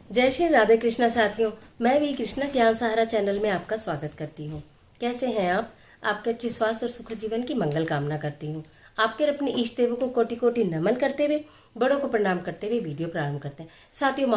जय श्री राधे कृष्णा साथियों, मैं भी कृष्णा ज्ञान सहारा चैनल में आपका स्वागत करती हूँ। कैसे हैं आप? आपके अच्छे स्वास्थ्य और सुख जीवन की मंगल कामना करती हूँ। आपके और अपने इष्ट देवों को कोटि कोटि नमन करते हुए, बड़ों को प्रणाम करते हुए वीडियो प्रारंभ करते हैं। साथियों,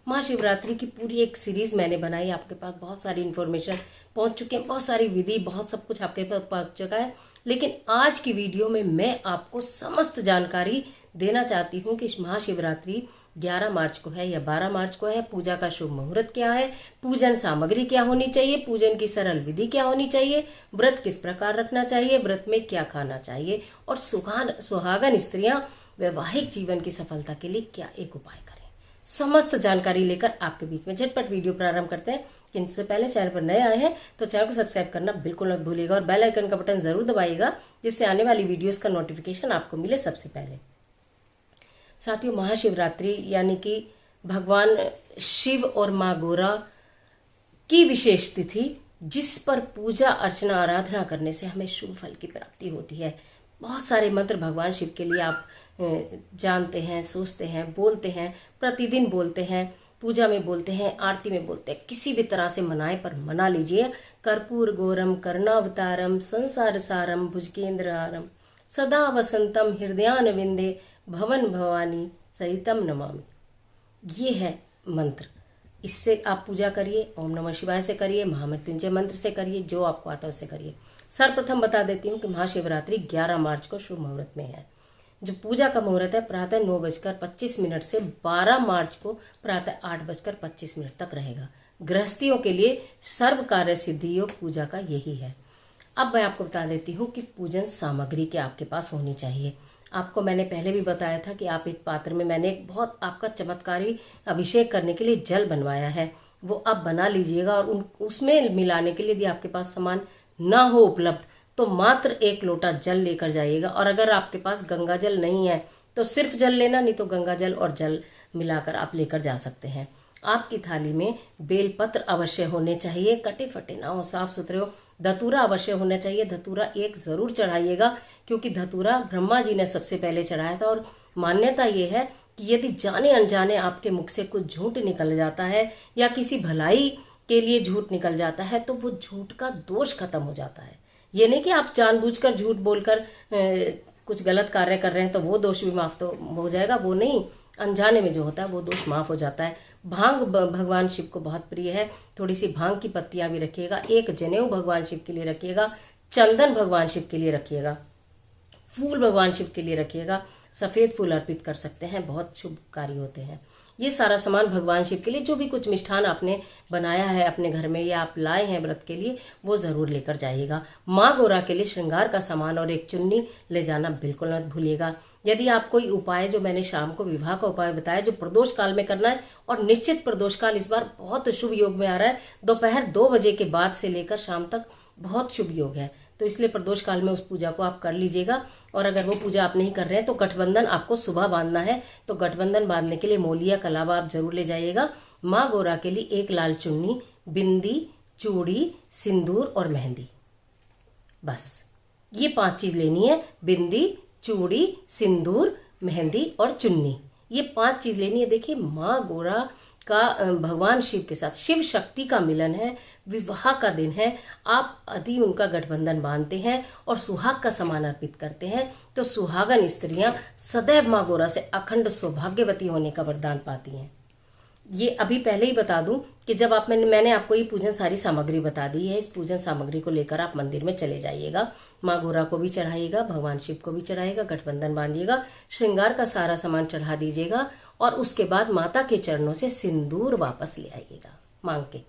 महाशिवरात्रि की पूरी एक सीरीज मैंने बनाई। आपके पास बहुत सारी इन्फॉर्मेशन पहुंच चुके हैं, बहुत सारी विधि, बहुत सब कुछ आपके पास पहुंच चुका है। लेकिन आज की वीडियो में मैं आपको समस्त जानकारी देना चाहती हूँ कि महाशिवरात्रि 11 मार्च को है या 12 मार्च को है। पूजा का शुभ मुहूर्त क्या है, पूजन सामग्री क्या होनी चाहिए, पूजन की सरल विधि क्या होनी चाहिए, व्रत किस प्रकार रखना चाहिए, व्रत में क्या खाना चाहिए, और सुहागन स्त्रियां वैवाहिक जीवन की सफलता के लिए क्या एक उपाय करें। समस्त जानकारी लेकर आपके बीच में झटपट वीडियो प्रारंभ करते हैं। इससे पहले चैनल पर नए आए हैं तो चैनल को सब्सक्राइब करना बिल्कुल मत भूलिएगा और बेल आइकन का बटन जरूर दबाइएगा, जिससे आने वाली वीडियोस का नोटिफिकेशन आपको मिले सबसे पहले। साथियों, महाशिवरात्रि यानी कि भगवान शिव और माँ गोरा की विशेष तिथि, जिस पर पूजा अर्चना आराधना करने से हमें शुभ फल की प्राप्ति होती है। बहुत सारे मंत्र भगवान शिव के लिए आप जानते हैं, सोचते हैं, बोलते हैं, प्रतिदिन बोलते हैं, पूजा में बोलते हैं, आरती में बोलते हैं। किसी भी तरह से मनाए पर मना लीजिए। कर्पूर गौरम करुणावतारम संसार सारम भुजगेंद्रहारम सदा वसंतम हृदयान विंदे भवन भवानी सहितम नमामि। ये है मंत्र। इससे आप पूजा करिए। ओम नमः शिवाय से करिए, महामृत्युंजय मंत्र से करिए, जो आपको आता है उससे करिए। सर्वप्रथम बता देती हूँ कि महाशिवरात्रि 11 मार्च को शुभ मुहूर्त में है। जो पूजा का मुहूर्त है प्रातः 9:25 से 12 मार्च को प्रातः 8:25 तक रहेगा। गृहस्थियों के लिए सर्व कार्य सिद्धि योग पूजा का यही है। अब मैं आपको बता देती हूँ कि पूजन सामग्री क्या आपके पास होनी चाहिए। आपको मैंने पहले भी बताया था कि आप एक पात्र में मैंने एक बहुत आपका चमत्कारी अभिषेक करने के लिए जल बनवाया है, वो आप बना लीजिएगा। और उसमें मिलाने के लिए यदि आपके पास सामान ना हो उपलब्ध तो मात्र 1 लोटा जल लेकर जाइएगा। और अगर आपके पास गंगा जल नहीं है तो सिर्फ जल लेना, नहीं तो गंगा जल और जल मिलाकर आप लेकर जा सकते हैं। आपकी थाली में बेलपत्र अवश्य होने चाहिए, कटे फटे ना हो, साफ सुथरे हो। धतूरा अवश्य होना चाहिए, धतूरा एक जरूर चढ़ाइएगा, क्योंकि धतूरा ब्रह्मा जी ने सबसे पहले चढ़ाया था। और मान्यता ये है कि यदि जाने अनजाने आपके मुख से कुछ झूठ निकल जाता है या किसी भलाई के लिए झूठ निकल जाता है तो वो झूठ का दोष खत्म हो जाता है। ये नहीं कि आप जानबूझकर झूठ बोलकर कुछ गलत कार्य कर रहे हैं तो वो दोष भी माफ तो हो जाएगा, वो नहीं, अनजाने में जो होता है वो दोष माफ हो जाता है। भांग भगवान शिव को बहुत प्रिय है। थोड़ी सी भांग की पत्तियां भी रखिएगा। एक जनेऊ भगवान शिव के लिए रखिएगा। चंदन भगवान शिव के लिए रखिएगा। फूल भगवान शिव के लिए रखिएगा। सफेद फूल अर्पित कर सकते हैं, बहुत शुभकारी होते हैं। ये सारा सामान भगवान शिव के लिए, जो भी कुछ मिष्ठान आपने बनाया है अपने घर में या आप लाए हैं व्रत के लिए, वो जरूर लेकर जाइएगा। माँ गोरा के लिए श्रृंगार का सामान और एक चुन्नी ले जाना बिल्कुल मत भूलिएगा। यदि आप कोई उपाय, जो मैंने शाम को विवाह का उपाय बताया, जो प्रदोष काल में करना है, और निश्चित प्रदोष काल इस बार बहुत शुभ योग में आ रहा है। दोपहर 2 बजे के बाद से लेकर शाम तक बहुत शुभ योग है, तो इसलिए प्रदोष काल में उस पूजा को आप कर लीजिएगा। और अगर वो पूजा आप नहीं कर रहे हैं तो गठबंधन आपको सुबह बांधना है, तो गठबंधन बांधने के लिए मोलिया कलावा आप जरूर ले जाइएगा। माँ गोरा के लिए एक लाल चुन्नी, बिंदी, चूड़ी, सिंदूर और मेहंदी, बस ये 5 चीज लेनी है। बिंदी, चूड़ी, सिंदूर, मेहंदी और चुन्नी, ये 5 चीज लेनी है। देखिए, माँ गोरा का भगवान शिव के साथ शिव शक्ति का मिलन है, विवाह का दिन है। आप यदि उनका गठबंधन बांधते हैं और सुहाग का सामान अर्पित करते हैं तो सुहागन स्त्रियां सदैव माँ गोरा से अखंड सौभाग्यवती होने का वरदान पाती हैं। ये अभी पहले ही बता दूं कि जब आप मैंने आपको ये पूजन सारी सामग्री बता दी है। इस पूजन सामग्री को लेकर आप मंदिर में चले जाइएगा। माँ गोरा को भी चढ़ाइएगा, भगवान शिव को भी चढ़ाइएगा, गठबंधन बांधिएगा, श्रृंगार का सारा सामान चढ़ा दीजिएगा और उसके बाद माता के चरणों से सिंदूर वापस ले आइएगा मांग के।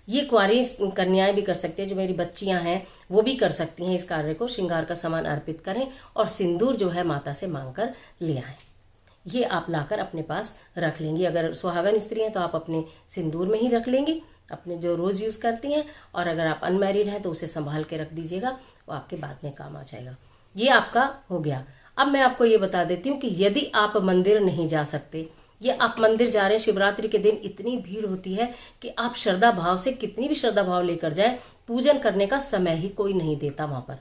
ये कुंवारी कन्याएं भी कर सकती हैं, जो मेरी बच्चियां हैं वो भी कर सकती हैं इस कार्य को। श्रृंगार का सामान अर्पित करें और सिंदूर जो है माता से मांग कर ले आएं। ये आप लाकर अपने पास रख लेंगी। अगर सुहागन स्त्री हैं तो आप अपने सिंदूर में ही रख लेंगी, अपने जो रोज यूज करती हैं। और अगर आप अनमैरिड हैं तो उसे संभाल के रख दीजिएगा, वो आपके बाद में काम आ जाएगा। ये आपका हो गया। अब मैं आपको ये बता देती हूँ कि यदि आप मंदिर नहीं जा सकते, या आप मंदिर जा रहे हैं, शिवरात्रि के दिन इतनी भीड़ होती है कि आप श्रद्धा भाव से कितनी भी श्रद्धा भाव लेकर जाएं, पूजन करने का समय ही कोई नहीं देता। वहां पर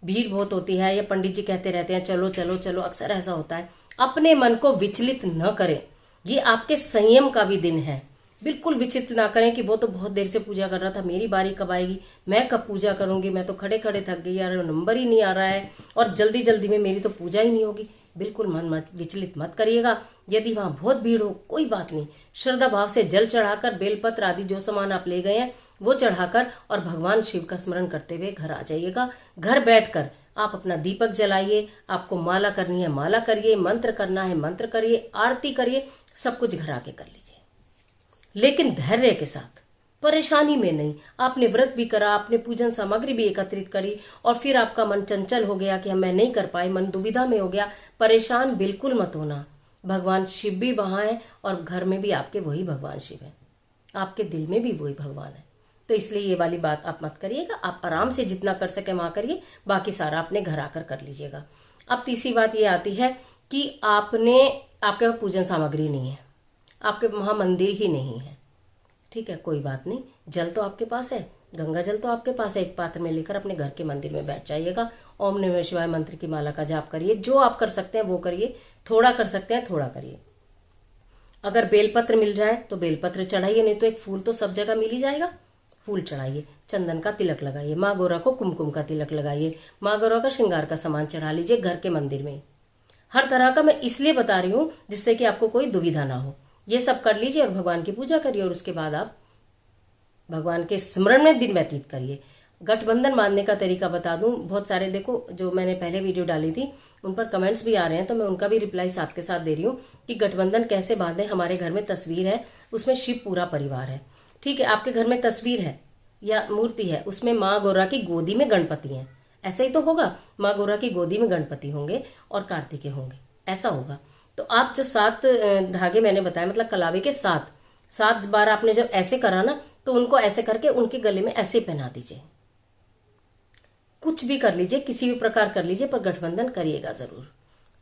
भीड़ बहुत होती है, या पंडित जी कहते रहते हैं चलो चलो चलो, अक्सर ऐसा होता है। अपने मन को विचलित न करें। ये आपके संयम का भी दिन है। बिल्कुल विचित्र ना करें कि वो तो बहुत देर से पूजा कर रहा था, मेरी बारी कब आएगी, मैं कब पूजा करूंगी, मैं तो खड़े खड़े थक गई यार, नंबर ही नहीं आ रहा है और जल्दी जल्दी में मेरी तो पूजा ही नहीं होगी। बिल्कुल मन मत विचलित मत करिएगा। यदि वहाँ बहुत भीड़ हो कोई बात नहीं, श्रद्धा भाव से जल चढ़ाकर बेलपत्र आदि जो सामान आप ले गए हैं वो चढ़ाकर और भगवान शिव का स्मरण करते हुए घर आ जाइएगा। घर बैठकर आप अपना दीपक जलाइए, आपको माला करनी है माला करिए, मंत्र करना है मंत्र करिए, आरती करिए, सब कुछ घर आके कर लीजिए, लेकिन धैर्य के साथ, परेशानी में नहीं। आपने व्रत भी करा, आपने पूजन सामग्री भी एकत्रित करी और फिर आपका मन चंचल हो गया कि मैं नहीं कर पाई, मन दुविधा में हो गया, परेशान बिल्कुल मत होना। भगवान शिव भी वहाँ है और घर में भी आपके वही भगवान शिव है, आपके दिल में भी वही भगवान है। तो इसलिए ये वाली बात आप मत करिएगा, आप आराम से जितना कर सके वहाँ करिए, बाकी सारा अपने घर आकर कर लीजिएगा। अब तीसरी बात ये आती है कि आपके पास पूजन सामग्री नहीं है, आपके वहाँ मंदिर ही नहीं है, ठीक है, कोई बात नहीं, जल तो आपके पास है, गंगा जल तो आपके पास है, एक पात्र में लेकर अपने घर के मंदिर में बैठ जाइएगा। ओम नमः शिवाय मंत्र की माला का जाप करिए, जो आप कर सकते हैं वो करिए, थोड़ा कर सकते हैं थोड़ा करिए। अगर बेलपत्र मिल जाए तो बेलपत्र चढ़ाइए, नहीं तो एक फूल तो सब जगह मिल ही जाएगा, फूल चढ़ाइए, चंदन का तिलक लगाइए, माँ गौरा को कुमकुम का तिलक लगाइए, माँ गौरा का श्रृंगार का सामान चढ़ा लीजिए घर के मंदिर में। हर तरह का मैं इसलिए बता रही हूँ जिससे कि आपको कोई दुविधा ना हो। ये सब कर लीजिए और भगवान की पूजा करिए और उसके बाद आप भगवान के स्मरण में दिन व्यतीत करिए। गठबंधन बांधने का तरीका बता दूं, बहुत सारे देखो जो मैंने पहले वीडियो डाली थी उन पर कमेंट्स भी आ रहे हैं, तो मैं उनका भी रिप्लाई साथ के साथ दे रही हूँ कि गठबंधन कैसे बांधे। हमारे घर में तस्वीर है, उसमें शिव पूरा परिवार है, ठीक है, आपके घर में तस्वीर है या मूर्ति है, उसमें माँ गौरा की गोदी में गणपति हैं, ऐसा ही तो होगा, माँ गौरा की गोदी में गणपति होंगे और कार्तिकेय होंगे, ऐसा होगा। तो आप जो 7 धागे मैंने बताया, मतलब कलावे के 7 बार आपने जब ऐसे करा ना, तो उनको ऐसे करके उनके गले में ऐसे पहना दीजिए। कुछ भी कर लीजिए, किसी भी प्रकार कर लीजिए, पर गठबंधन करिएगा जरूर।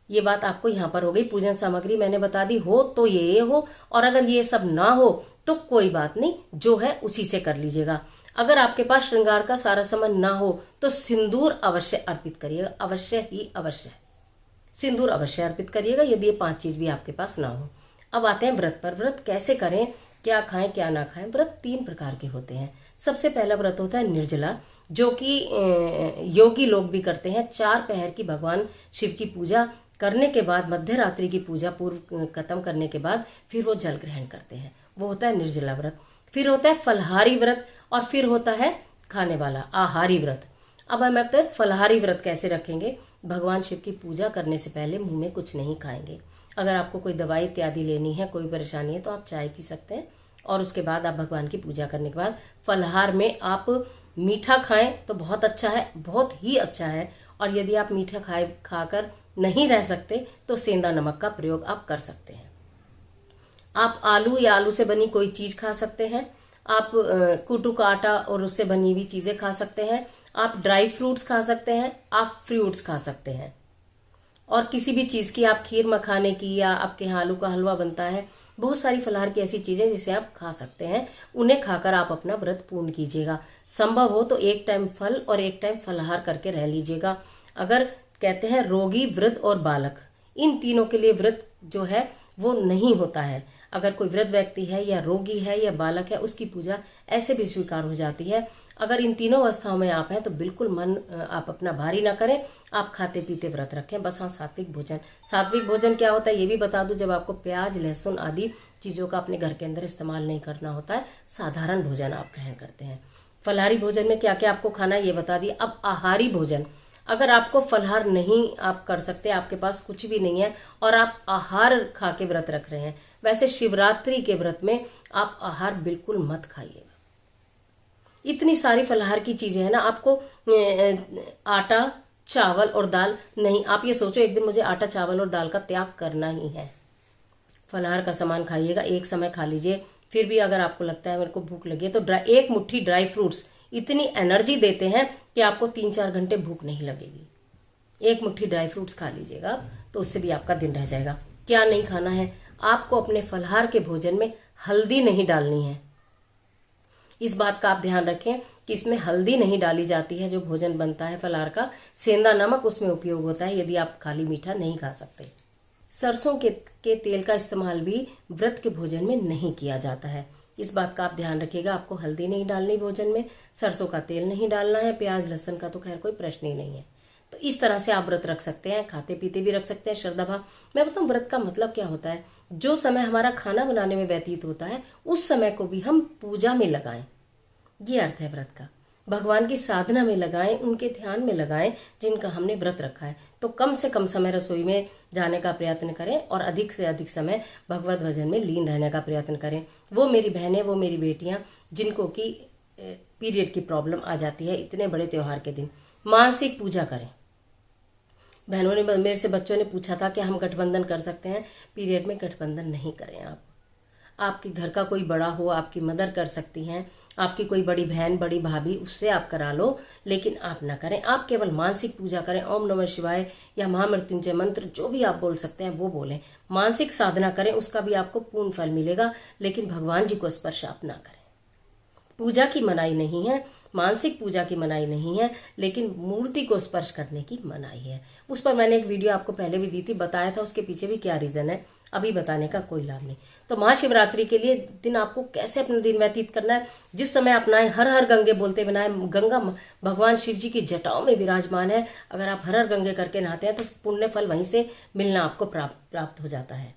ये बात आपको यहाँ पर हो गई। पूजन सामग्री मैंने बता दी, हो तो ये हो, और अगर ये सब ना हो तो कोई बात नहीं, जो है उसी से कर लीजिएगा। अगर आपके पास श्रृंगार का सारा सामान ना हो तो सिंदूर अवश्य अर्पित करिएगा, अवश्य ही अवश्य सिंदूर अवश्य अर्पित करिएगा, यदि ये 5 चीज भी आपके पास ना हो। अब आते हैं व्रत पर। व्रत कैसे करें, क्या खाएं क्या ना खाएं। व्रत 3 प्रकार के होते हैं। सबसे पहला व्रत होता है निर्जला, जो कि योगी लोग भी करते हैं। 4 पहर की भगवान शिव की पूजा करने के बाद, मध्य रात्रि की पूजा पूर्व खत्म करने के बाद फिर वो जल ग्रहण करते हैं, वो होता है निर्जला व्रत। फिर होता है फलहारी व्रत और फिर होता है खाने वाला आहारी व्रत। अब हम कहते हैं फलहारी व्रत कैसे रखेंगे। भगवान शिव की पूजा करने से पहले मुंह में कुछ नहीं खाएंगे। अगर आपको कोई दवाई इत्यादि लेनी है, कोई परेशानी है, तो आप चाय पी सकते हैं और उसके बाद आप भगवान की पूजा करने के बाद फलहार में आप मीठा खाएं तो बहुत अच्छा है, बहुत ही अच्छा है। और यदि आप मीठा खाकर नहीं रह सकते तो सेंधा नमक का प्रयोग आप कर सकते हैं। आप आलू या आलू से बनी कोई चीज खा सकते हैं, आप कूटू का आटा और उससे बनी हुई चीजें खा सकते हैं, आप ड्राई फ्रूट्स खा सकते हैं, आप फ्रूट्स खा सकते हैं, और किसी भी चीज़ की, आप खीर मखाने की, या आपके यहाँ आलू का हलवा बनता है, बहुत सारी फलाहार की ऐसी चीज़ें जिसे आप खा सकते हैं, उन्हें खाकर आप अपना व्रत पूर्ण कीजिएगा। संभव हो तो एक टाइम फल और एक टाइम फलाहार करके रह लीजिएगा। अगर कहते हैं रोगी, वृद्ध और बालक, इन तीनों के लिए व्रत जो है वो नहीं होता है। अगर कोई वृद्ध व्यक्ति है या रोगी है या बालक है, उसकी पूजा ऐसे भी स्वीकार हो जाती है। अगर इन तीनों अवस्थाओं में आप हैं तो बिल्कुल मन आप अपना भारी ना करें, आप खाते पीते व्रत रखें। बस हाँ, सात्विक भोजन। सात्विक भोजन क्या होता है ये भी बता दूं, जब आपको प्याज लहसुन आदि चीज़ों का अपने घर के अंदर इस्तेमाल नहीं करना होता है, साधारण भोजन आप ग्रहण करते हैं। फलाहारी भोजन में क्या क्या आपको खाना है ये बता दिया। अब आहारी भोजन, अगर आपको फलाहार नहीं आप कर सकते, आपके पास कुछ भी नहीं है और आप आहार खा के व्रत रख रहे हैं, वैसे शिवरात्रि के व्रत में आप आहार बिल्कुल मत खाइएगा। इतनी सारी फलाहार की चीजें हैं ना, आपको आटा चावल और दाल नहीं, आप ये सोचो एक दिन मुझे आटा चावल और दाल का त्याग करना ही है। फलाहार का सामान खाइएगा, एक समय खा लीजिए। फिर भी अगर आपको लगता है मेरे को भूख लगी है तो एक मुट्ठी ड्राई फ्रूट्स इतनी एनर्जी देते हैं कि आपको 3-4 घंटे भूख नहीं लगेगी। एक मुट्ठी ड्राई फ्रूट्स खा लीजिएगा आप, तो उससे भी आपका दिन रह जाएगा। क्या नहीं खाना है आपको, अपने फलाहार के भोजन में हल्दी नहीं डालनी है। इस बात का आप ध्यान रखें कि इसमें हल्दी नहीं डाली जाती है। जो भोजन बनता है फलाहार का, सेंधा नमक उसमें उपयोग होता है, यदि आप खाली मीठा नहीं खा सकते। सरसों के तेल का इस्तेमाल भी व्रत के भोजन में नहीं किया जाता है। इस बात का आप ध्यान रखिएगा। आपको हल्दी नहीं डालनी भोजन में, सरसों का तेल नहीं डालना है, प्याज लहसुन का तो खैर कोई प्रश्न ही नहीं है। तो इस तरह से आप व्रत रख सकते हैं, खाते पीते भी रख सकते हैं श्रद्धा भाव। मैं बताऊं व्रत का मतलब क्या होता है। जो समय हमारा खाना बनाने में व्यतीत होता है उस समय को भी हम पूजा में लगाएं, ये अर्थ है व्रत का। भगवान की साधना में लगाएं, उनके ध्यान में लगाएं जिनका हमने व्रत रखा है। तो कम से कम समय रसोई में जाने का प्रयत्न करें और अधिक से अधिक समय भगवत भजन में लीन रहने का प्रयत्न करें। वो मेरी बहनें, वो मेरी बेटियां जिनको कि पीरियड की प्रॉब्लम आ जाती है इतने बड़े त्योहार के दिन, मानसिक पूजा करें। बहनों ने, मेरे से बच्चों ने पूछा था कि हम गठबंधन कर सकते हैं। पीरियड में गठबंधन नहीं करें आप। आपके घर का कोई बड़ा हो, आपकी मदर कर सकती हैं, आपकी कोई बड़ी बहन, बड़ी भाभी, उससे आप करा लो, लेकिन आप ना करें। आप केवल मानसिक पूजा करें। ओम नमः शिवाय या महामृत्युंजय मंत्र जो भी आप बोल सकते हैं वो बोलें। मानसिक साधना करें, उसका भी आपको पूर्ण फल मिलेगा, लेकिन भगवान जी को स्पर्श आप ना करें। पूजा की मनाही नहीं है, मानसिक पूजा की मनाही नहीं है, लेकिन मूर्ति को स्पर्श करने की मनाही है। उस पर मैंने एक वीडियो आपको पहले भी दी थी, बताया था उसके पीछे भी क्या रीज़न है, अभी बताने का कोई लाभ नहीं। तो महाशिवरात्रि के लिए दिन आपको कैसे अपना दिन व्यतीत करना है, जिस समय अपनाएं हर हर गंगे बोलते बनाए। गंगा भगवान शिव जी की जटाओं में विराजमान है। अगर आप हर हर गंगे करके नहाते हैं तो पुण्य फल वहीं से मिलना आपको प्राप्त हो जाता है।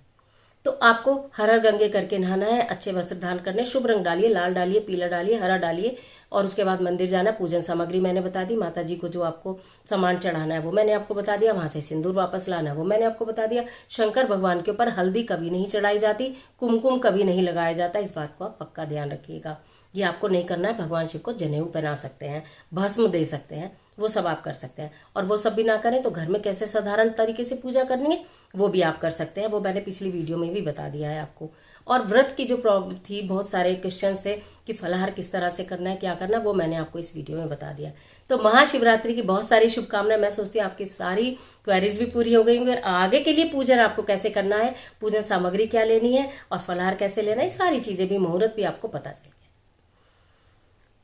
तो आपको हर हर गंगे करके नहाना है, अच्छे वस्त्र धारण करने, शुभ रंग डालिए, लाल डालिए, पीला डालिए, हरा डालिए, और उसके बाद मंदिर जाना। पूजन सामग्री मैंने बता दी, माता जी को जो आपको सामान चढ़ाना है वो मैंने आपको बता दिया, वहां से सिंदूर वापस लाना है वो मैंने आपको बता दिया। शंकर भगवान के ऊपर हल्दी कभी नहीं चढ़ाई जाती, कुमकुम कभी नहीं लगाया जाता, इस बात को आप पक्का ध्यान रखिएगा। ये आपको नहीं करना है। भगवान शिव को जनेऊ पहना सकते हैं, भस्म दे सकते हैं, वो सब आप कर सकते हैं। और वो सब भी ना करें तो घर में कैसे साधारण तरीके से पूजा करनी है वो भी आप कर सकते हैं, वो मैंने पिछली वीडियो में भी बता दिया है आपको। और व्रत की जो प्रॉब्लम थी, बहुत सारे क्वेश्चंस थे कि फलाहार किस तरह से करना है, क्या करना है, वो मैंने आपको इस वीडियो में बता दिया। तो महाशिवरात्रि की बहुत सारी शुभकामनाएं। मैं सोचती हूँ आपकी सारी क्वेरीज भी पूरी हो गई होंगी। और आगे के लिए पूजन आपको कैसे करना है, पूजन सामग्री क्या लेनी है और फलाहार कैसे लेना है, सारी चीजें भी, मुहूर्त भी आपको पता चल गया।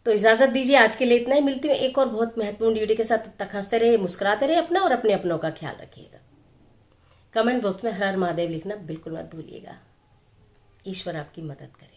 तो इजाजत दीजिए, आज के लिए इतना ही। मिलती हूँ एक और बहुत महत्वपूर्ण वीडियो के साथ। तब तक हंसते रहिए, मुस्कुराते रहिए, अपना और अपने अपनों का ख्याल रखिएगा। कमेंट बॉक्स में हर हर महादेव लिखना बिल्कुल मत भूलिएगा। ईश्वर आपकी मदद करे।